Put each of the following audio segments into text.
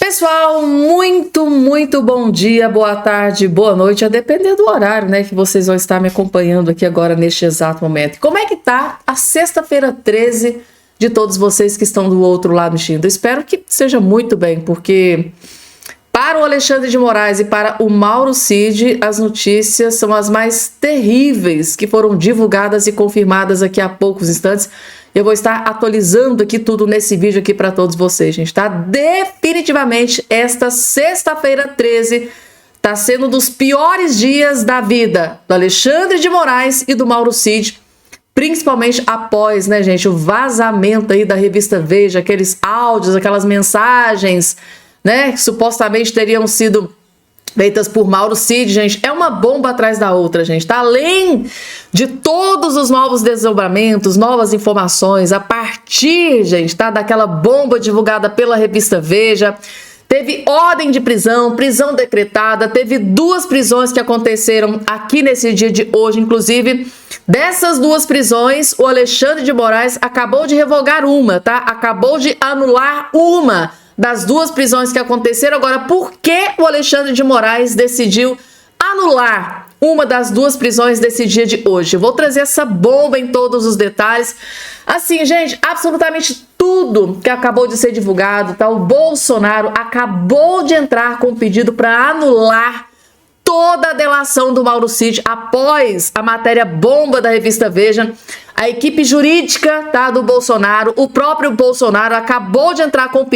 Pessoal, muito bom dia, boa tarde, boa noite, a depender do horário, né, que vocês vão estar me acompanhando aqui agora neste exato momento. Como é que tá a sexta-feira 13 de todos vocês que estão do outro lado assistindo? Eu espero que seja muito bem, porque para o Alexandre de Moraes e para o Mauro Cid, as notícias são as mais terríveis que foram divulgadas e confirmadas aqui há poucos instantes. Eu vou estar atualizando aqui tudo nesse vídeo aqui para todos vocês, gente, tá? Definitivamente, esta sexta-feira 13 tá sendo um dos piores dias da vida do Alexandre de Moraes e do Mauro Cid, principalmente após, né, gente, o vazamento aí da revista Veja, aqueles áudios, aquelas mensagens, né, que supostamente teriam sido feitas por Mauro Cid, gente. É uma bomba atrás da outra, gente, tá? Além de todos os novos desdobramentos, novas informações, a partir, gente, tá, daquela bomba divulgada pela revista Veja, teve ordem de prisão, prisão decretada, teve 2 prisões que aconteceram aqui nesse dia de hoje, inclusive, dessas 2 prisões, o Alexandre de Moraes acabou de revogar uma, tá? Acabou de anular uma das 2 prisões que aconteceram. Agora, por que o Alexandre de Moraes decidiu anular uma das 2 prisões desse dia de hoje? Eu vou trazer essa bomba em todos os detalhes. Assim, gente, absolutamente tudo que acabou de ser divulgado, tá? O Bolsonaro acabou de entrar com um pedido para anular toda a delação do Mauro Cid após a matéria bomba da revista Veja. A equipe jurídica, tá, do Bolsonaro, o próprio Bolsonaro acabou de entrar com o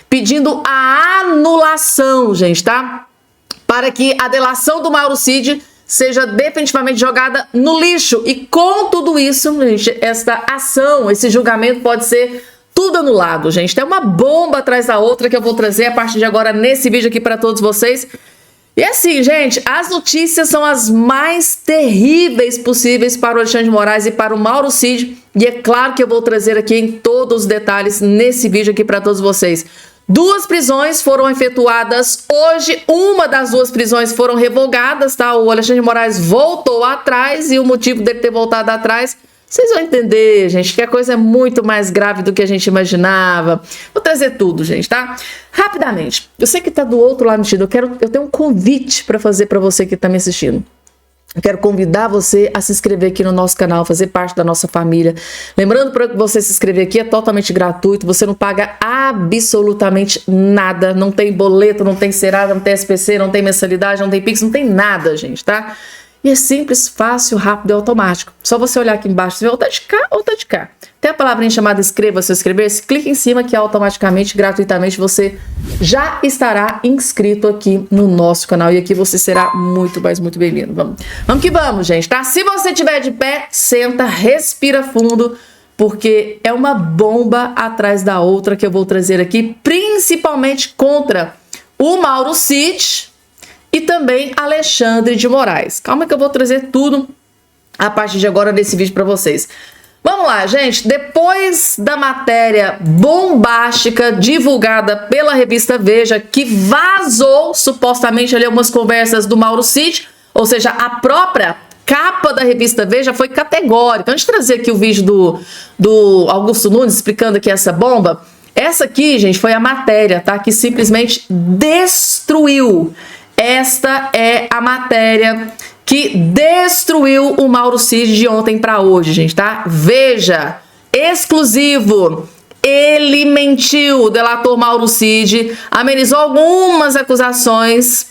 pedindo a anulação, gente, tá? Para que a delação do Mauro Cid seja definitivamente jogada no lixo. E com tudo isso, gente, esta ação, esse julgamento pode ser tudo anulado, gente. Tem uma bomba atrás da outra que eu vou trazer a partir de agora nesse vídeo aqui para todos vocês. E assim, gente, as notícias são as mais terríveis possíveis para o Alexandre de Moraes e para o Mauro Cid. E é claro que eu vou trazer aqui em todos os detalhes nesse vídeo aqui para todos vocês. 2 prisões foram efetuadas hoje, uma das 2 prisões foram revogadas, tá? O Alexandre de Moraes voltou atrás e o motivo dele ter voltado atrás, vocês vão entender, gente, que a coisa é muito mais grave do que a gente imaginava. Vou trazer tudo, gente, tá? Rapidamente, eu sei que tá do outro lado assistindo, eu tenho um convite para fazer para você que tá me assistindo. Eu quero convidar você a se inscrever aqui no nosso canal, fazer parte da nossa família. Lembrando para você se inscrever aqui, é totalmente gratuito, você não paga absolutamente nada, não tem boleto, não tem Serasa, não tem SPC, não tem mensalidade, não tem Pix, não tem nada, gente, tá? E é simples, fácil, rápido e automático. Só você olhar aqui embaixo, você vê ou tá de cá ou tá de cá. Tem a palavrinha chamada inscreva-se ou inscrever-se, clica em cima que automaticamente, gratuitamente, você já estará inscrito aqui no nosso canal. E aqui você será muito bem-vindo. Vamos que vamos, gente, tá? Se você estiver de pé, senta, respira fundo, porque é uma bomba atrás da outra que eu vou trazer aqui, principalmente contra o Mauro Cid e também Alexandre de Moraes. Calma que eu vou trazer tudo a partir de agora nesse vídeo para vocês. Vamos lá, gente. Depois da matéria bombástica divulgada pela revista Veja, que vazou supostamente ali algumas conversas do Mauro Cid, ou seja, a própria capa da revista Veja foi categórica. Antes de trazer aqui o vídeo do Augusto Nunes explicando aqui essa bomba, essa aqui, gente, foi a matéria, tá? Que simplesmente destruiu. Esta é a matéria que destruiu o Mauro Cid de ontem para hoje, gente, tá? Veja, exclusivo. Ele mentiu, o delator Mauro Cid, amenizou algumas acusações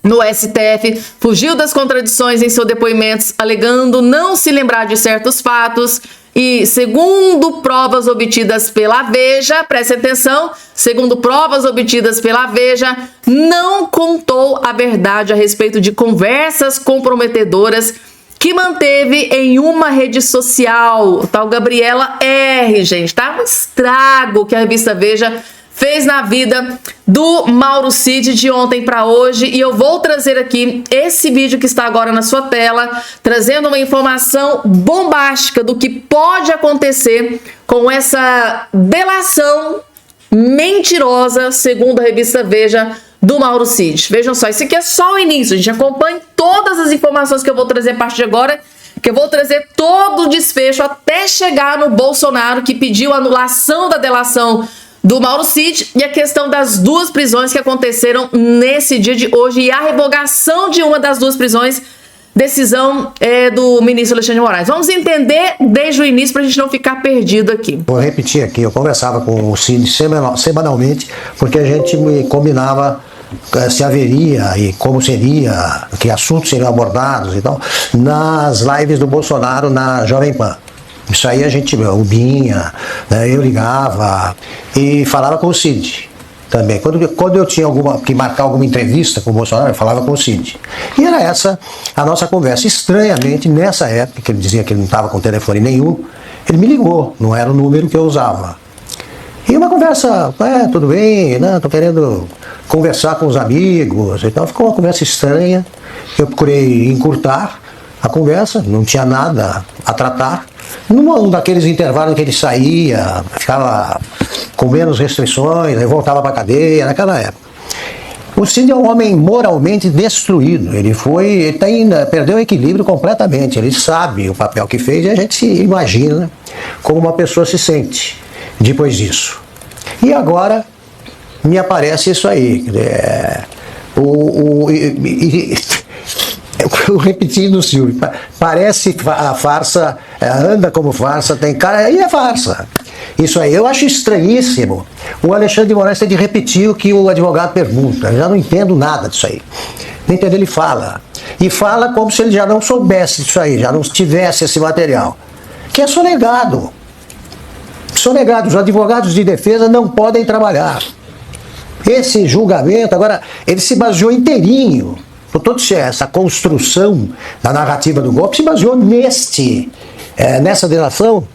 no STF, fugiu das contradições em seus depoimentos, alegando não se lembrar de certos fatos. E segundo provas obtidas pela Veja, preste atenção, segundo provas obtidas pela Veja, não contou a verdade a respeito de conversas comprometedoras que manteve em uma rede social, o tal Gabriela R, gente, tá? Um estrago que a revista Veja fez na vida do Mauro Cid de ontem para hoje. E eu vou trazer aqui esse vídeo que está agora na sua tela, trazendo uma informação bombástica do que pode acontecer com essa delação mentirosa, segundo a revista Veja, do Mauro Cid. Vejam só, isso aqui é só o início, a gente acompanha todas as informações que eu vou trazer a partir de agora, que eu vou trazer todo o desfecho até chegar no Bolsonaro, que pediu a anulação da delação do Mauro Cid e a questão das 2 prisões que aconteceram nesse dia de hoje e a revogação de uma das 2 prisões, decisão do ministro Alexandre de Moraes. Vamos entender desde o início para a gente não ficar perdido aqui. Vou repetir aqui, eu conversava com o Cid semanalmente, porque a gente combinava se haveria e como seria, que assuntos seriam abordados e tal, nas lives do Bolsonaro na Jovem Pan. Isso aí a gente, o Binha, né, eu ligava e falava com o Cid também. Quando eu tinha que marcar alguma entrevista com o Bolsonaro, eu falava com o Cid. E era essa a nossa conversa. Estranhamente, nessa época, que ele dizia que ele não estava com telefone nenhum, ele me ligou, não era o número que eu usava. E uma conversa, tudo bem, né, tô querendo conversar com os amigos e tal. Ficou uma conversa estranha. Eu procurei encurtar a conversa, não tinha nada a tratar. Num daqueles intervalos em que ele saía, ficava com menos restrições, aí voltava para a cadeia, naquela época. O Cid é um homem moralmente destruído, ele perdeu o equilíbrio completamente, ele sabe o papel que fez e a gente se imagina como uma pessoa se sente depois disso. E agora me aparece isso aí, repetindo o Silvio, parece a farsa, anda como farsa, tem cara, e é farsa. Isso aí, eu acho estranhíssimo o Alexandre de Moraes ter de repetir o que o advogado pergunta. Eu já não entendo nada disso aí. Não entendo, ele fala. E fala como se ele já não soubesse disso aí, já não tivesse esse material. Que é sonegado. Sonegado, os advogados de defesa não podem trabalhar. Esse julgamento, agora, ele se baseou inteirinho. Toda essa construção da narrativa do golpe se baseou nessa delação,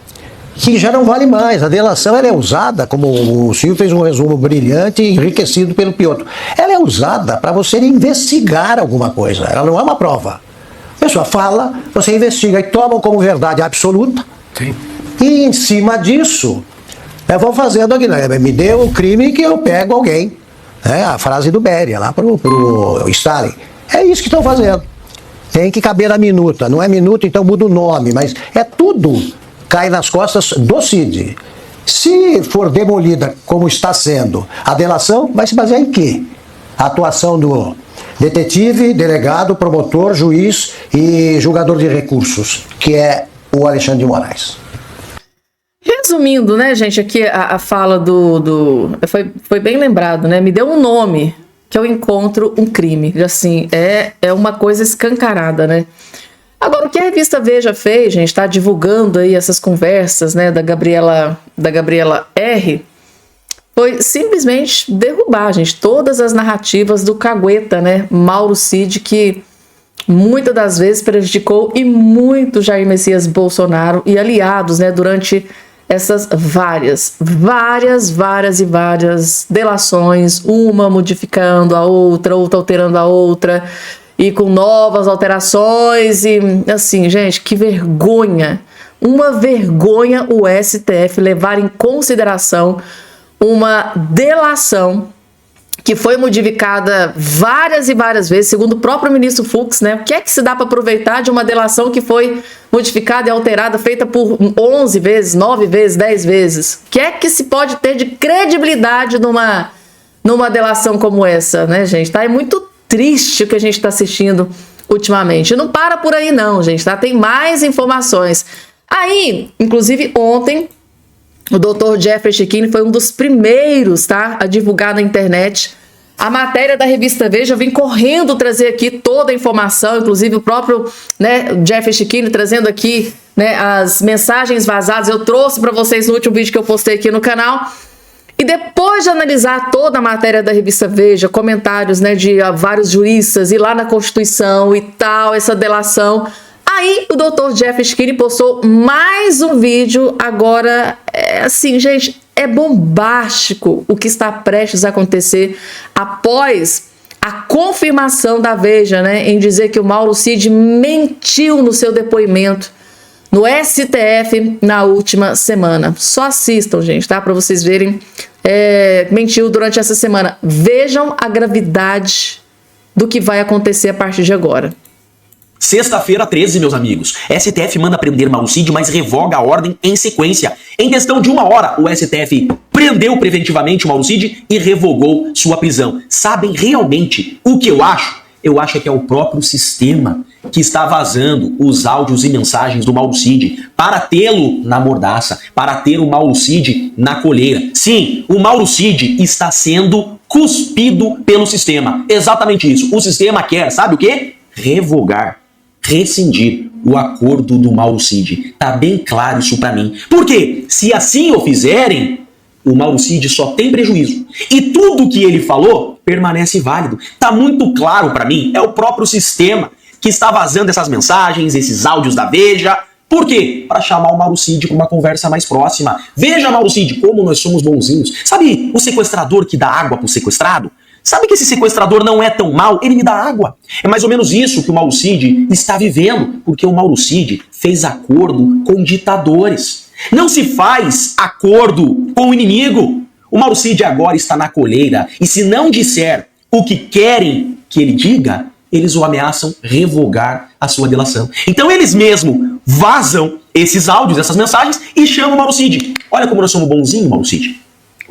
que já não vale mais. A delação ela é usada, como o Silvio fez um resumo brilhante e enriquecido pelo Piotr, ela é usada para você investigar alguma coisa, ela não é uma prova. A pessoa fala, você investiga e toma como verdade absoluta. Sim. E em cima disso, vão fazendo aqui, né? Me deu o crime que eu pego alguém. A frase do Beria lá pro Stalin. É isso que estão fazendo. Tem que caber na minuta. Não é minuta, então muda o nome. Mas tudo cai nas costas do Cid. Se for demolida como está sendo a delação, vai se basear em quê? A atuação do detetive, delegado, promotor, juiz e julgador de recursos, que é o Alexandre de Moraes. Resumindo, né, gente, aqui a fala foi bem lembrado, né? Me deu um nome, que eu encontro um crime. Assim, é uma coisa escancarada, né? Agora, o que a revista Veja fez, gente, tá divulgando aí essas conversas, né, da Gabriela R., foi simplesmente derrubar, gente, todas as narrativas do cagueta, né, Mauro Cid, que muitas das vezes prejudicou e muito Jair Messias Bolsonaro e aliados, né, durante essas várias delações, uma modificando a outra alterando a outra, e com novas alterações, e assim, gente, que vergonha, uma vergonha o STF levar em consideração uma delação que foi modificada várias e várias vezes, segundo o próprio ministro Fux, né? O que é que se dá para aproveitar de uma delação que foi modificada e alterada, feita por 11 vezes, 9 vezes, 10 vezes? O que é que se pode ter de credibilidade numa delação como essa, né, gente? Tá? É muito triste o que a gente está assistindo ultimamente. Não para por aí não, gente, tá? Tem mais informações. Aí, inclusive ontem, o Dr. Jeffrey Checchini foi um dos primeiros, tá, a divulgar na internet a matéria da revista Veja. Eu vim correndo trazer aqui toda a informação, inclusive o próprio, né, Jeffrey Checchini trazendo aqui, né, as mensagens vazadas. Eu trouxe para vocês no último vídeo que eu postei aqui no canal. E depois de analisar toda a matéria da revista Veja, comentários, né, de vários juristas, e lá na Constituição e tal, essa delação, aí o Dr. Jeffrey Checchini postou mais um vídeo. Agora, assim, gente, é bombástico o que está prestes a acontecer após a confirmação da Veja, né, em dizer que o Mauro Cid mentiu no seu depoimento no STF na última semana. Só assistam, gente, tá? Para vocês verem. Mentiu durante essa semana. Vejam a gravidade do que vai acontecer a partir de agora. Sexta-feira 13, meus amigos. STF manda prender Mauro Cid, mas revoga a ordem em sequência. Em questão de 1 hora, o STF prendeu preventivamente o Mauro Cid e revogou sua prisão. Sabem realmente o que eu acho? Eu acho que é o próprio sistema que está vazando os áudios e mensagens do Mauro Cid para tê-lo na mordaça, para ter o Mauro Cid na coleira. Sim, o Mauro Cid está sendo cuspido pelo sistema. Exatamente isso. O sistema quer, sabe o quê? Revogar, rescindir o acordo do Mauro Cid. Tá bem claro isso pra mim. Por quê? Se assim o fizerem, o Mauro Cid só tem prejuízo. E tudo que ele falou permanece válido. Tá muito claro pra mim. É o próprio sistema que está vazando essas mensagens, esses áudios da Veja. Por quê? Para chamar o Mauro Cid para uma conversa mais próxima. Veja, Mauro Cid, como nós somos bonzinhos. Sabe o sequestrador que dá água pro sequestrado? Sabe que esse sequestrador não é tão mal? Ele me dá água. É mais ou menos isso que o Mauro Cid está vivendo, porque o Mauro Cid fez acordo com ditadores. Não se faz acordo com o inimigo. O Mauro Cid agora está na coleira e se não disser o que querem que ele diga, eles o ameaçam revogar a sua delação. Então eles mesmo vazam esses áudios, essas mensagens e chamam o Mauro Cid. Olha como nós somos bonzinhos, Mauro Cid.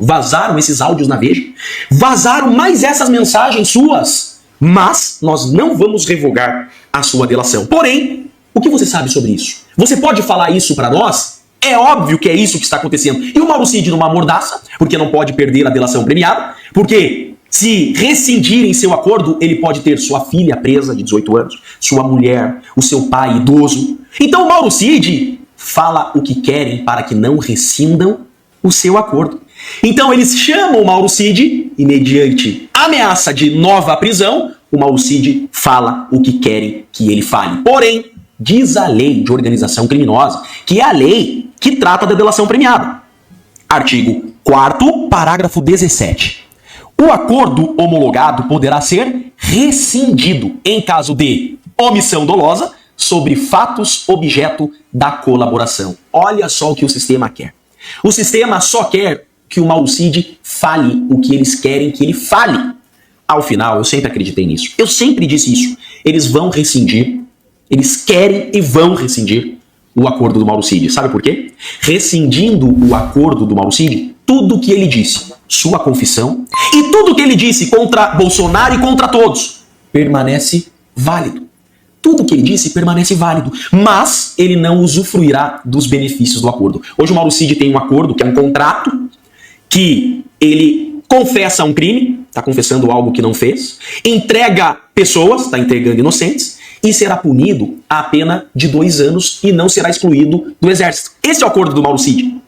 Vazaram esses áudios na Veja, vazaram mais essas mensagens suas, mas nós não vamos revogar a sua delação. Porém, o que você sabe sobre isso? Você pode falar isso para nós? É óbvio que é isso que está acontecendo. E o Mauro Cid numa mordaça, porque não pode perder a delação premiada, porque se rescindirem seu acordo, ele pode ter sua filha presa de 18 anos, sua mulher, o seu pai idoso. Então o Mauro Cid fala o que querem para que não rescindam o seu acordo. Então eles chamam o Mauro Cid e, mediante ameaça de nova prisão, o Mauro Cid fala o que querem que ele fale. Porém, diz a lei de organização criminosa, que é a lei que trata da delação premiada. Artigo 4º, parágrafo 17. O acordo homologado poderá ser rescindido em caso de omissão dolosa sobre fatos objeto da colaboração. Olha só o que o sistema quer. O sistema só quer que o Mauro Cid fale o que eles querem que ele fale. Ao final, eu sempre acreditei nisso. Eu sempre disse isso. Eles vão rescindir, eles querem e vão rescindir o acordo do Mauro Cid. Sabe por quê? Rescindindo o acordo do Mauro Cid, tudo que ele disse, sua confissão, e tudo que ele disse contra Bolsonaro e contra todos, permanece válido. Tudo que ele disse permanece válido, mas ele não usufruirá dos benefícios do acordo. Hoje o Mauro Cid tem um acordo, que é um contrato, que ele confessa um crime, está confessando algo que não fez, entrega pessoas, está entregando inocentes, e será punido a pena de 2 anos e não será excluído do exército. Esse é o acordo do Mauro Cid.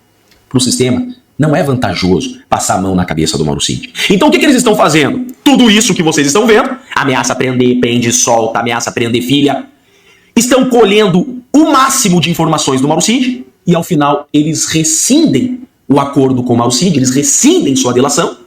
Para o sistema, não é vantajoso passar a mão na cabeça do Mauro Cid. Então o que eles estão fazendo? Tudo isso que vocês estão vendo, ameaça prender, prende, solta, ameaça prender filha, estão colhendo o máximo de informações do Mauro Cid e ao final eles rescindem o acordo com o Mauro Cid, eles rescindem sua delação.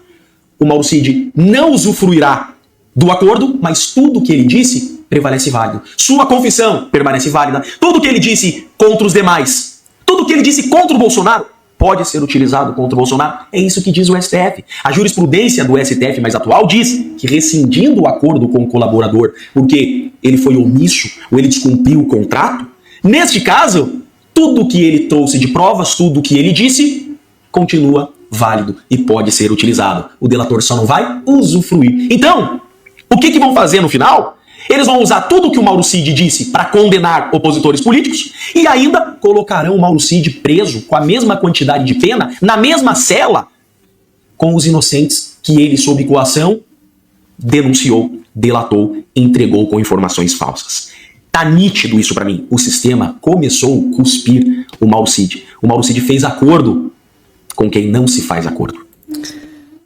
O Mauro Cid não usufruirá do acordo, mas tudo que ele disse prevalece válido. Sua confissão permanece válida. Tudo que ele disse contra os demais, tudo que ele disse contra o Bolsonaro, pode ser utilizado contra o Bolsonaro. É isso que diz o STF. A jurisprudência do STF mais atual diz que rescindindo o acordo com o colaborador porque ele foi omisso ou ele descumpriu o contrato, neste caso, tudo que ele trouxe de provas, tudo que ele disse, continua válido e pode ser utilizado. O delator só não vai usufruir. Então, o que vão fazer no final? Eles vão usar tudo que o Mauro Cid disse para condenar opositores políticos e ainda colocarão o Mauro Cid preso com a mesma quantidade de pena, na mesma cela, com os inocentes que ele, sob coação, denunciou, delatou, entregou com informações falsas. Tá nítido isso para mim. O sistema começou a cuspir o Mauro Cid. O Mauro Cid fez acordo com quem não se faz acordo.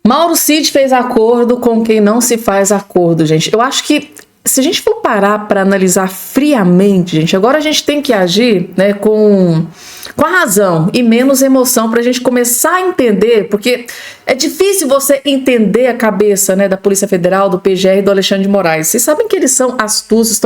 Mauro Cid fez acordo com quem não se faz acordo, gente. Eu acho que se a gente for parar para analisar friamente, gente, agora a gente tem que agir, né, com com a razão e menos emoção para a gente começar a entender, porque é difícil você entender a cabeça, né, da Polícia Federal, do PGR e do Alexandre de Moraes. Vocês sabem que eles são astutos,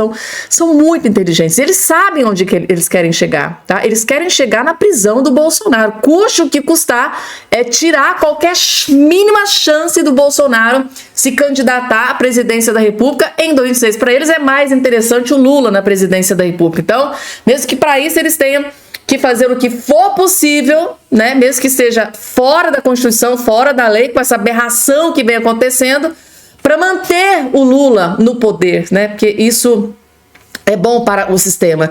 são muito inteligentes. Eles sabem onde que eles querem chegar, tá? Eles querem chegar na prisão do Bolsonaro. Custe o que custar, é tirar qualquer mínima chance do Bolsonaro se candidatar à presidência da República em 2026. Para eles é mais interessante o Lula na presidência da República. Então, mesmo que para isso eles tenham que fazer o que for possível, né, mesmo que esteja fora da Constituição, fora da lei, com essa aberração que vem acontecendo, para manter o Lula no poder, né, porque isso é bom para o sistema.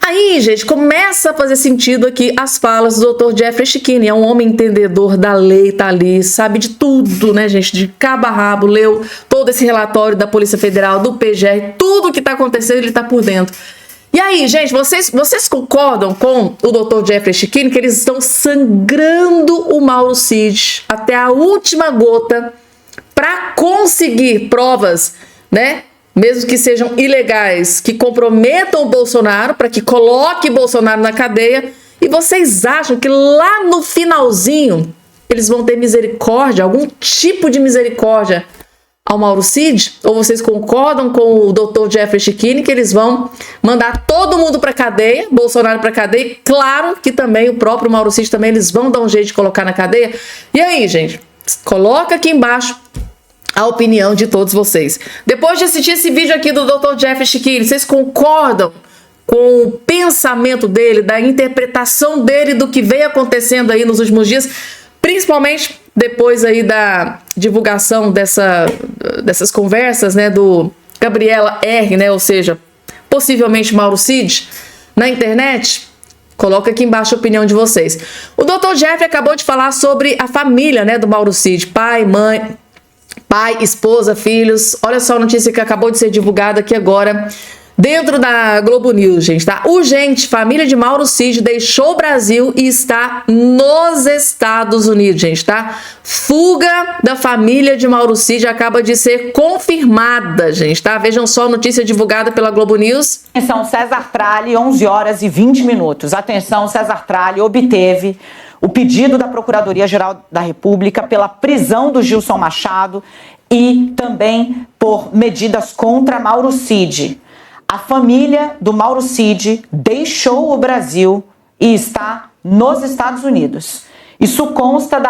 Aí, gente, começa a fazer sentido aqui as falas do Dr. Jeffrey Schikini. É um homem entendedor da lei, tá ali, sabe de tudo, né, gente, de cabo a rabo, leu todo esse relatório da Polícia Federal, do PGR, tudo que tá acontecendo, ele tá por dentro. E aí, gente, vocês concordam com o Dr. Jeffrey Schikini que eles estão sangrando o Mauro Cid até a última gota para conseguir provas, né, mesmo que sejam ilegais, que comprometam o Bolsonaro, para que coloque Bolsonaro na cadeia? E vocês acham que lá no finalzinho eles vão ter misericórdia, algum tipo de misericórdia ao Mauro Cid? Ou vocês concordam com o Dr. Jeffrey Schikini que eles vão mandar todo mundo para cadeia, Bolsonaro para cadeia? E claro que também o próprio Mauro Cid também eles vão dar um jeito de colocar na cadeia. E aí, gente, coloca aqui embaixo a opinião de todos vocês. Depois de assistir esse vídeo aqui do Dr. Jeffrey Schikini, vocês concordam com o pensamento dele, da interpretação dele do que veio acontecendo aí nos últimos dias, principalmente depois aí da divulgação dessas conversas, né, do Gabriela R, né, ou seja, possivelmente Mauro Cid, na internet? Coloca aqui embaixo a opinião de vocês. O Dr. Jeffrey acabou de falar sobre a família, né, do Mauro Cid, pai, mãe, esposa, filhos. Olha só a notícia que acabou de ser divulgada aqui agora, dentro da Globo News, gente, tá? Urgente, família de Mauro Cid deixou o Brasil e está nos Estados Unidos, gente, tá? Fuga da família de Mauro Cid acaba de ser confirmada, gente, tá? Vejam só a notícia divulgada pela Globo News. Atenção, César Tralli, 11 horas e 20 minutos. Atenção, César Tralli obteve o pedido da Procuradoria-Geral da República pela prisão do Gilson Machado e também por medidas contra Mauro Cid. A família do Mauro Cid deixou o Brasil e está nos Estados Unidos. Isso consta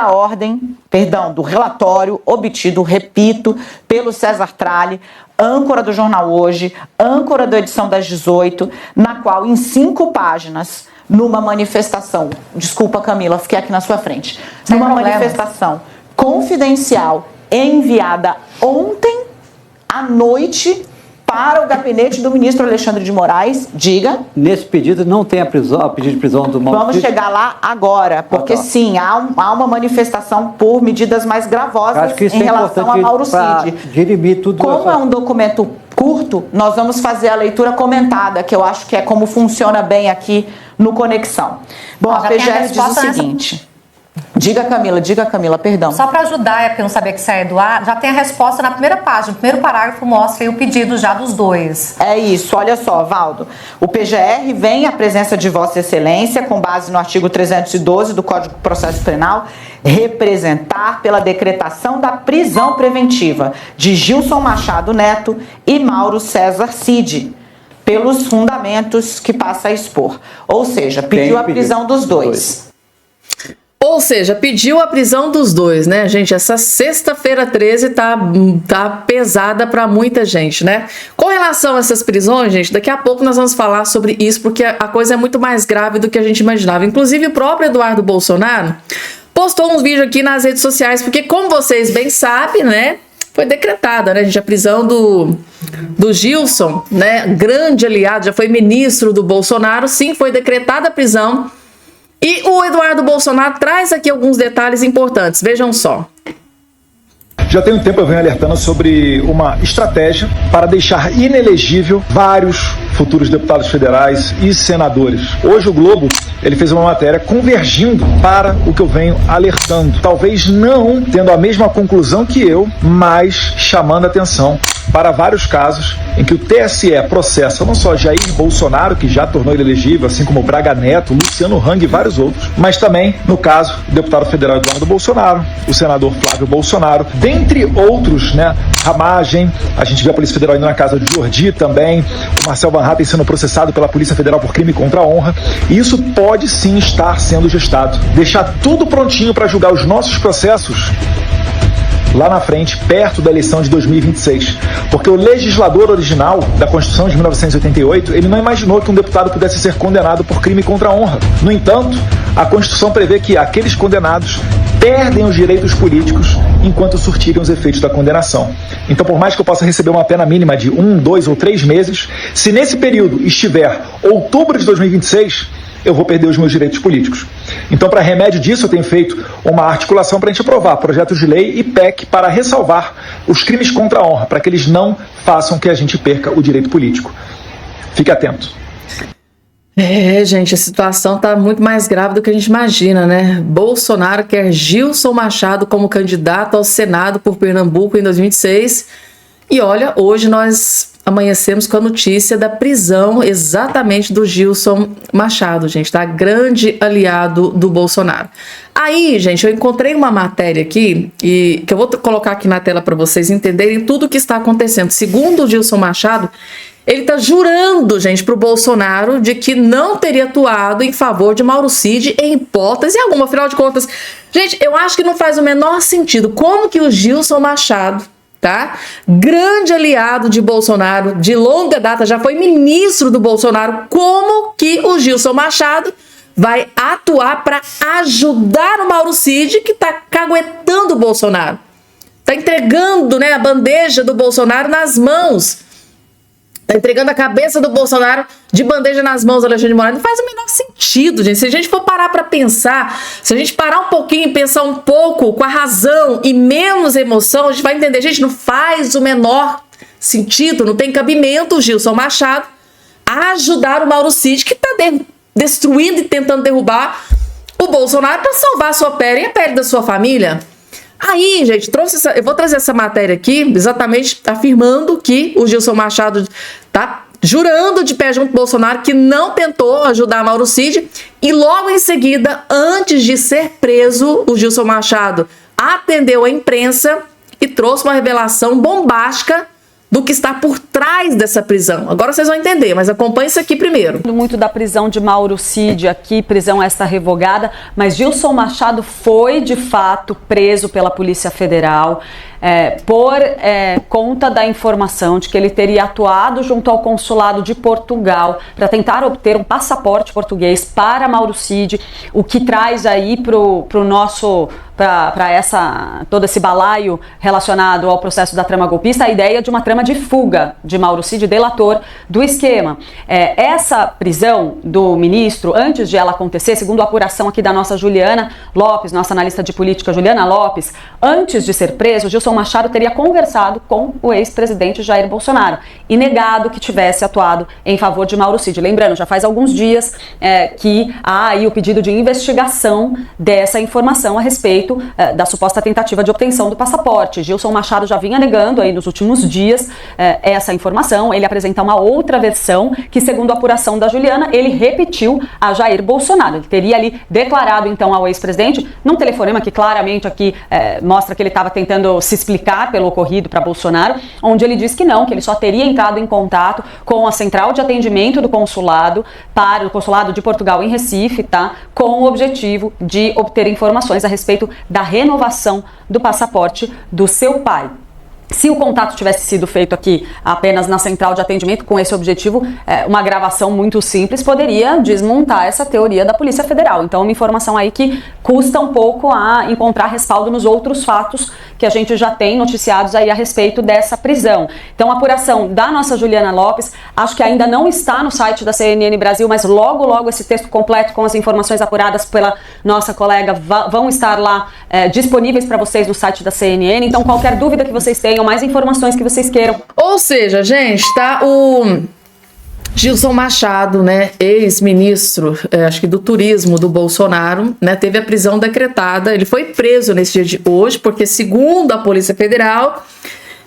do relatório obtido, repito, pelo César Tralli, âncora do Jornal Hoje, âncora da edição das 18, na qual, em 5 páginas, numa manifestação, desculpa Camila, fiquei aqui na sua frente, numa manifestação confidencial enviada ontem à noite para o gabinete do ministro Alexandre de Moraes, diga. Nesse pedido não tem a pedido de prisão do Mauro Vamos Cid? chegar lá agora, porque sim, há uma manifestação por medidas mais gravosas em relação a Mauro Cid. Dirimir tudo. Como é um documento curto, nós vamos fazer a leitura comentada, que eu acho que é como funciona bem aqui no Conexão. Bom, a PGR diz o seguinte... Diga, Camila, perdão. Só para ajudar, porque eu não sabia que saia do ar, já tem a resposta na primeira página. O primeiro parágrafo mostra aí o pedido já dos dois. É isso, olha só, Valdo. O PGR vem à presença de Vossa Excelência, com base no artigo 312 do Código de Processo Penal, representar pela decretação da prisão preventiva de Gilson Machado Neto e Mauro César Cid, pelos fundamentos que passa a expor. Ou seja, pediu a prisão dos dois. Ou seja, pediu a prisão dos dois, né, gente? Essa sexta-feira 13 tá pesada para muita gente, né? Com relação a essas prisões, gente, daqui a pouco nós vamos falar sobre isso, porque a coisa é muito mais grave do que a gente imaginava. Inclusive, o próprio Eduardo Bolsonaro postou uns vídeos aqui nas redes sociais, porque, como vocês bem sabem, né, foi decretada, né, gente, a prisão do Gilson, né, grande aliado, já foi ministro do Bolsonaro, sim, foi decretada a prisão. E o Eduardo Bolsonaro traz aqui alguns detalhes importantes, vejam só. Já tem um tempo eu venho alertando sobre uma estratégia para deixar inelegível vários futuros deputados federais e senadores. Hoje o Globo ele fez uma matéria convergindo para o que eu venho alertando. Talvez não tendo a mesma conclusão que eu, mas chamando atenção para vários casos em que o TSE processa não só Jair Bolsonaro, que já tornou ele elegível, assim como Braga Neto, Luciano Hang e vários outros, mas também, no caso, o deputado federal Eduardo Bolsonaro, o senador Flávio Bolsonaro, dentre outros, né? Ramagem, a gente viu a Polícia Federal indo na casa de Jordi também, o Marcel Van Hatten sendo processado pela Polícia Federal por crime contra a honra, e isso pode sim estar sendo gestado. Deixar tudo prontinho para julgar os nossos processos lá na frente, perto da eleição de 2026. Porque o legislador original da Constituição de 1988, ele não imaginou que um deputado pudesse ser condenado por crime contra a honra. No entanto, a Constituição prevê que aqueles condenados perdem os direitos políticos enquanto surtirem os efeitos da condenação. Então, por mais que eu possa receber uma pena mínima de 1, 2 ou 3 meses, se nesse período estiver outubro de 2026, eu vou perder os meus direitos políticos. Então, para remédio disso, eu tenho feito uma articulação para a gente aprovar projetos de lei e PEC para ressalvar os crimes contra a honra, para que eles não façam que a gente perca o direito político. Fique atento. Gente, a situação está muito mais grave do que a gente imagina, né? Bolsonaro quer Gilson Machado como candidato ao Senado por Pernambuco em 2026. E olha, hoje nós amanhecemos com a notícia da prisão exatamente do Gilson Machado, gente, tá? Grande aliado do Bolsonaro. Aí, gente, eu encontrei uma matéria aqui, e que eu vou colocar aqui na tela para vocês entenderem tudo o que está acontecendo. Segundo o Gilson Machado, ele tá jurando, gente, pro Bolsonaro de que não teria atuado em favor de Mauro Cid em hipótese alguma. Afinal de contas, gente, eu acho que não faz o menor sentido. Como que o Gilson Machado, tá? Grande aliado de Bolsonaro, de longa data, já foi ministro do Bolsonaro. Como que o Gilson Machado vai atuar para ajudar o Mauro Cid, que tá caguetando o Bolsonaro? Tá entregando, né, a bandeja do Bolsonaro nas mãos. Tá entregando a cabeça do Bolsonaro de bandeja nas mãos do Alexandre de Moraes. Não faz o menor sentido, gente. Se a gente for parar para pensar, se a gente parar um pouquinho e pensar um pouco com a razão e menos emoção, a gente vai entender. Gente, não faz o menor sentido, não tem cabimento o Gilson Machado ajudar o Mauro Cid, que tá destruindo e tentando derrubar o Bolsonaro para salvar a sua pele e a pele da sua família. Aí, gente, eu vou trazer essa matéria aqui, exatamente afirmando que o Gilson Machado tá jurando de pé junto com o Bolsonaro que não tentou ajudar Mauro Cid, e logo em seguida, antes de ser preso, o Gilson Machado atendeu a imprensa e trouxe uma revelação bombástica do que está por trás dessa prisão. Agora vocês vão entender, mas acompanhe isso aqui primeiro. Muito da prisão de Mauro Cid aqui, prisão esta revogada, mas Gilson Machado foi de fato preso pela Polícia Federal por conta da informação de que ele teria atuado junto ao consulado de Portugal para tentar obter um passaporte português para Mauro Cid, o que traz aí pro nosso, para todo esse balaio relacionado ao processo da trama golpista, a ideia de uma trama de fuga de Mauro Cid, delator do esquema. Essa prisão do ministro, antes de ela acontecer, segundo a apuração aqui da nossa Juliana Lopes, nossa analista de política Juliana Lopes, antes de ser preso, Gilson Machado teria conversado com o ex-presidente Jair Bolsonaro e negado que tivesse atuado em favor de Mauro Cid. Lembrando, já faz alguns dias que há aí o pedido de investigação dessa informação a respeito da suposta tentativa de obtenção do passaporte. Gilson Machado já vinha negando aí nos últimos dias essa informação. Ele apresenta uma outra versão que, segundo a apuração da Juliana, ele repetiu a Jair Bolsonaro. Ele teria ali declarado então ao ex-presidente, num telefonema que claramente aqui mostra que ele estava tentando se explicar pelo ocorrido para Bolsonaro, onde ele diz que não, que ele só teria entrado em contato com a central de atendimento do consulado de Portugal em Recife, tá? Com o objetivo de obter informações a respeito da renovação do passaporte do seu pai. Se o contato tivesse sido feito aqui apenas na central de atendimento com esse objetivo, uma gravação muito simples poderia desmontar essa teoria da Polícia Federal. Então, uma informação aí que custa um pouco a encontrar respaldo nos outros fatos que a gente já tem noticiados aí a respeito dessa prisão. Então, a apuração da nossa Juliana Lopes, acho que ainda não está no site da CNN Brasil, mas logo, logo esse texto completo com as informações apuradas pela nossa colega vão estar lá disponíveis para vocês no site da CNN. Então, qualquer dúvida que vocês tenham, mais informações que vocês queiram. Ou seja, gente, tá? Gilson Machado, né, ex-ministro, acho que do turismo do Bolsonaro, né, teve a prisão decretada. Ele foi preso nesse dia de hoje, porque segundo a Polícia Federal,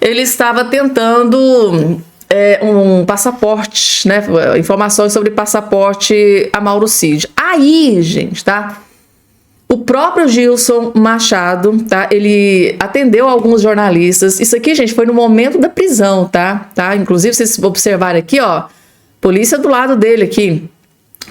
ele estava tentando um passaporte, né, informações sobre passaporte a Mauro Cid. Aí, gente, tá? O próprio Gilson Machado, tá? Ele atendeu alguns jornalistas. Isso aqui, gente, foi no momento da prisão, tá? Inclusive, vocês observarem aqui, ó, polícia do lado dele aqui,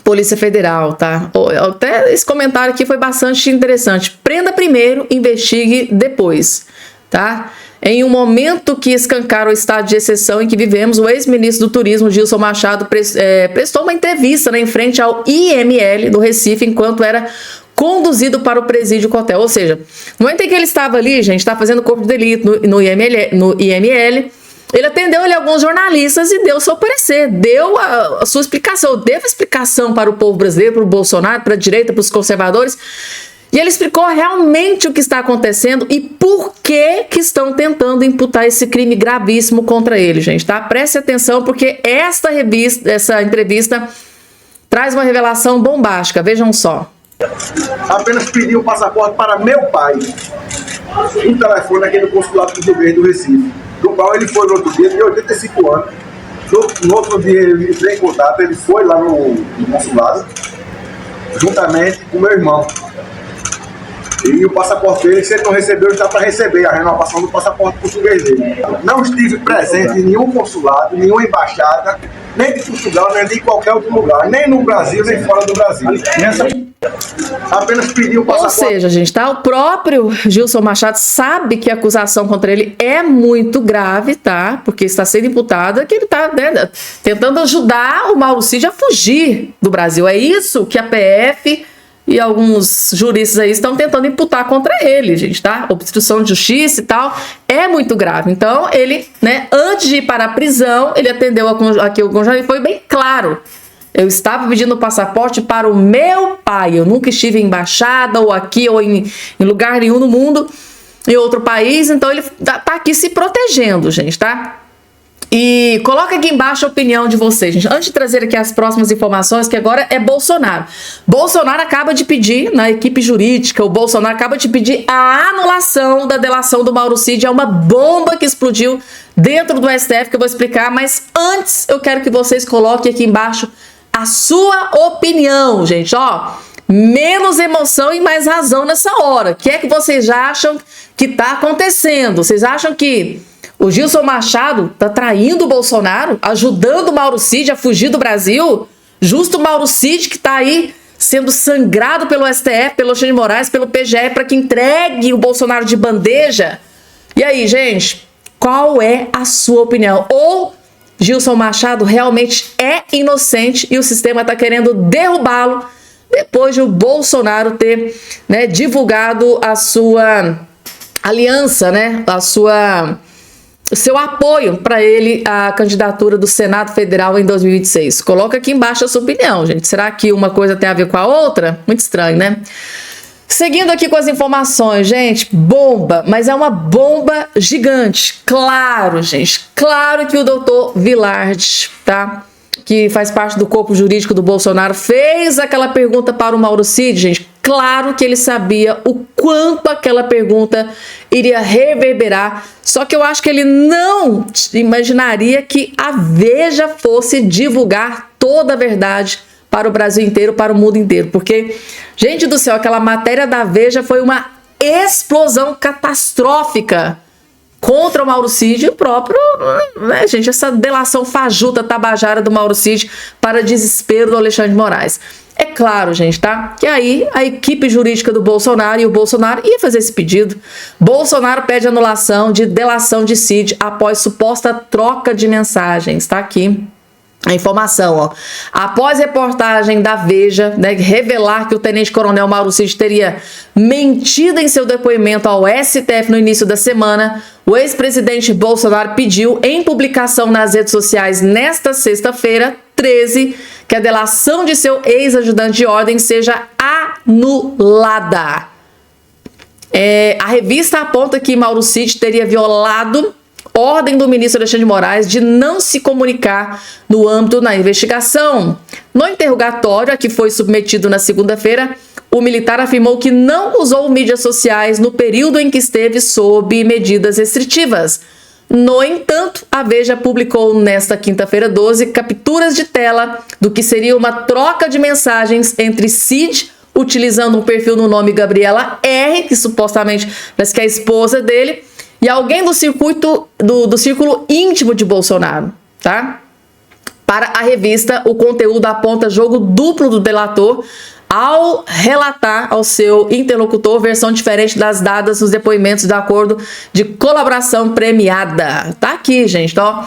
Polícia Federal, tá? Até esse comentário aqui foi bastante interessante. Prenda primeiro, investigue depois, tá? Em um momento que escancara o estado de exceção em que vivemos, o ex-ministro do Turismo, Gilson Machado, prestou uma entrevista, né, em frente ao IML do Recife, enquanto era conduzido para o presídio Cotel. Ou seja, no momento em que ele estava ali, gente, está fazendo corpo de delito no IML, ele atendeu ali alguns jornalistas e deu seu parecer, deu a sua explicação, deu a explicação para o povo brasileiro, para o Bolsonaro, para a direita, para os conservadores, e ele explicou realmente o que está acontecendo e por que estão tentando imputar esse crime gravíssimo contra ele, gente, tá? Preste atenção, porque essa entrevista traz uma revelação bombástica, vejam só. Apenas pedi o passaporte para meu pai, um telefone aqui no consulado português do Recife, do qual ele foi no outro dia, de 85 anos. No outro dia ele entrou em contato, ele foi lá no consulado, juntamente com meu irmão. E o passaporte dele, se ele não recebeu, ele está para receber a renovação do passaporte português dele. Não estive presente em nenhum consulado, nenhuma embaixada, nem de Portugal, nem de qualquer outro lugar, nem no Brasil, nem fora do Brasil. Apenas pediu o passaporte. Ou seja, gente, tá? O próprio Gilson Machado sabe que a acusação contra ele é muito grave, tá? Porque está sendo imputada que ele está, né, tentando ajudar o Mauro Cid a fugir do Brasil. É isso que a PF e alguns juristas aí estão tentando imputar contra ele, gente, tá? Obstrução de justiça e tal, é muito grave. Então, ele, né, antes de ir para a prisão, ele atendeu aqui o jornalista e foi bem claro. Eu estava pedindo passaporte para o meu pai, eu nunca estive em embaixada ou aqui ou em lugar nenhum no mundo, em outro país, então ele tá aqui se protegendo, gente, tá? E coloca aqui embaixo a opinião de vocês, gente. Antes de trazer aqui as próximas informações, que agora é Bolsonaro. Bolsonaro acaba de pedir, na equipe jurídica, o Bolsonaro acaba de pedir a anulação da delação do Mauro Cid. É uma bomba que explodiu dentro do STF, que eu vou explicar. Mas antes, eu quero que vocês coloquem aqui embaixo a sua opinião, gente. Ó, menos emoção e mais razão nessa hora. O que é que vocês acham que tá acontecendo? Vocês acham que o Gilson Machado tá traindo o Bolsonaro, ajudando o Mauro Cid a fugir do Brasil? Justo o Mauro Cid que tá aí sendo sangrado pelo STF, pelo Alexandre de Moraes, pelo PGE, para que entregue o Bolsonaro de bandeja. E aí, gente, qual é a sua opinião? Ou Gilson Machado realmente é inocente e o sistema tá querendo derrubá-lo depois de o Bolsonaro ter, né, divulgado a sua aliança, né, seu apoio para ele à candidatura do Senado Federal em 2026. Coloca aqui embaixo a sua opinião, gente. Será que uma coisa tem a ver com a outra? Muito estranho, né? Seguindo aqui com as informações, gente, bomba, mas é uma bomba gigante. Claro, gente, claro que o doutor Villard, tá? Que faz parte do corpo jurídico do Bolsonaro, fez aquela pergunta para o Mauro Cid, gente. Claro que ele sabia o quanto aquela pergunta iria reverberar, só que eu acho que ele não imaginaria que a Veja fosse divulgar toda a verdade para o Brasil inteiro, para o mundo inteiro, porque, gente do céu, aquela matéria da Veja foi uma explosão catastrófica contra o Mauro Cid e o próprio, né, gente, essa delação fajuta, tabajara do Mauro Cid para desespero do Alexandre de Moraes. É claro, gente, tá? Que aí a equipe jurídica do Bolsonaro e o Bolsonaro ia fazer esse pedido. Bolsonaro pede anulação de delação de Cid após suposta troca de mensagens, tá aqui a informação, ó. Após reportagem da Veja, né, revelar que o tenente-coronel Mauro Cid teria mentido em seu depoimento ao STF no início da semana, o ex-presidente Bolsonaro pediu em publicação nas redes sociais nesta sexta-feira, 13, que a delação de seu ex-ajudante de ordem seja anulada. A revista aponta que Mauro Cid teria violado ordem do ministro Alexandre de Moraes de não se comunicar no âmbito da investigação. No interrogatório a que foi submetido na segunda-feira, o militar afirmou que não usou mídias sociais no período em que esteve sob medidas restritivas. No entanto, a Veja publicou nesta quinta-feira 12 capturas de tela do que seria uma troca de mensagens entre Cid, utilizando um perfil no nome Gabriela R, que supostamente parece que é a esposa dele, e alguém do círculo íntimo de Bolsonaro, tá? Para a revista, o conteúdo aponta jogo duplo do delator ao relatar ao seu interlocutor versão diferente das dadas nos depoimentos de acordo de colaboração premiada. Tá aqui, gente, ó,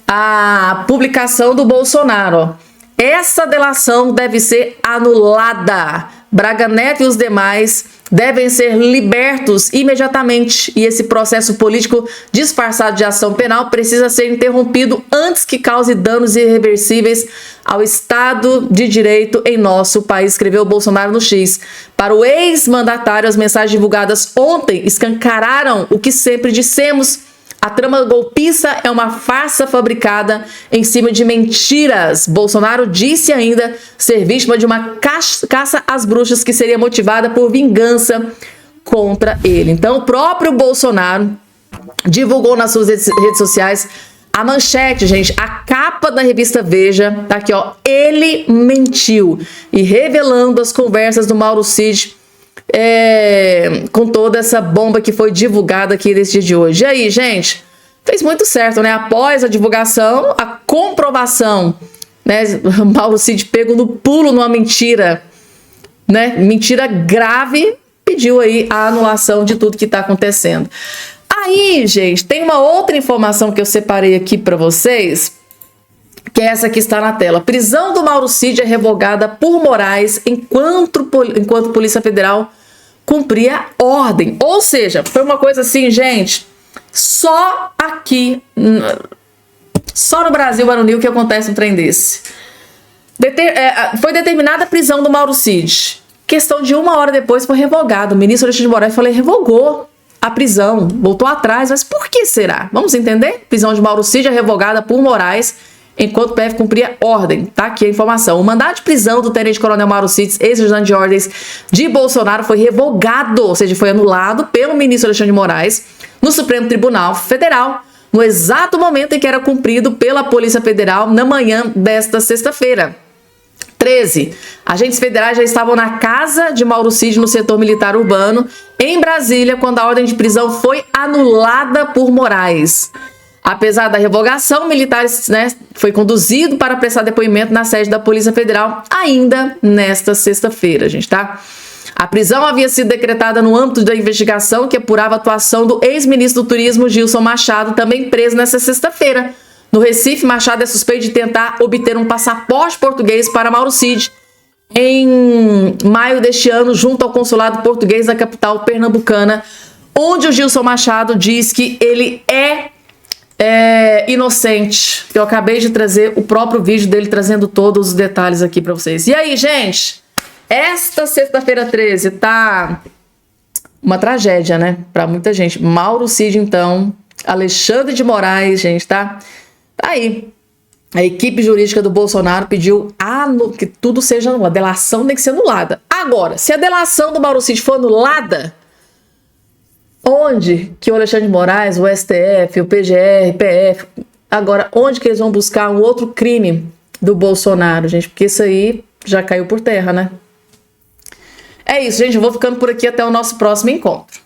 a publicação do Bolsonaro, ó. Essa delação deve ser anulada. Braga Neto e os demais devem ser libertos imediatamente e esse processo político disfarçado de ação penal precisa ser interrompido antes que cause danos irreversíveis ao Estado de Direito em nosso país, escreveu Bolsonaro no X. Para o ex-mandatário, as mensagens divulgadas ontem escancararam o que sempre dissemos: a trama golpista é uma farsa fabricada em cima de mentiras. Bolsonaro disse ainda ser vítima de uma caça às bruxas que seria motivada por vingança contra ele. Então, o próprio Bolsonaro divulgou nas suas redes sociais a manchete, gente, a capa da revista Veja, tá aqui, ó, ele mentiu, e revelando as conversas do Mauro Cid com toda essa bomba que foi divulgada aqui nesse dia de hoje. E aí, gente, fez muito certo, né? Após a divulgação, a comprovação, né? Mauro Cid pego no pulo numa mentira, né? Mentira grave, pediu aí a anulação de tudo que tá acontecendo. Aí, gente, tem uma outra informação que eu separei aqui para vocês, que é essa que está na tela. Prisão do Mauro Cid é revogada por Moraes enquanto Polícia Federal cumpria ordem. Ou seja, foi uma coisa assim, gente, só aqui, só no Brasil, Baronil, que acontece um trem desse. Foi determinada a prisão do Mauro Cid. Questão de 1 hora depois foi revogado. O ministro Alexandre de Moraes revogou a prisão, voltou atrás, mas por que será? Vamos entender? Prisão de Mauro Cid é revogada por Moraes enquanto o PF cumpria ordem. Tá aqui a informação. O mandado de prisão do tenente-coronel Mauro Cid, ex-ajudante de ordens de Bolsonaro, foi revogado, ou seja, foi anulado pelo ministro Alexandre de Moraes no Supremo Tribunal Federal, no exato momento em que era cumprido pela Polícia Federal na manhã desta sexta-feira. 13. Agentes federais já estavam na casa de Mauro Cid, no setor militar urbano, em Brasília, quando a ordem de prisão foi anulada por Moraes. Apesar da revogação, militares, foi conduzido para prestar depoimento na sede da Polícia Federal ainda nesta sexta-feira, gente, tá? A prisão havia sido decretada no âmbito da investigação que apurava a atuação do ex-ministro do Turismo, Gilson Machado, também preso nesta sexta-feira. No Recife, Machado é suspeito de tentar obter um passaporte português para Mauro Cid em maio deste ano, junto ao consulado português da capital pernambucana, onde o Gilson Machado diz que ele é inocente. Eu acabei de trazer o próprio vídeo dele trazendo todos os detalhes aqui para vocês. E aí, gente? Esta sexta-feira 13 tá uma tragédia, né? Para muita gente. Mauro Cid, então, Alexandre de Moraes, gente, tá aí. A equipe jurídica do Bolsonaro pediu que tudo seja anulado. A delação tem que ser anulada. Agora, se a delação do Mauro Cid for anulada, onde que o Alexandre de Moraes, o STF, o PGR, PF, agora, onde que eles vão buscar um outro crime do Bolsonaro, gente? Porque isso aí já caiu por terra, né? É isso, gente. Eu vou ficando por aqui até o nosso próximo encontro.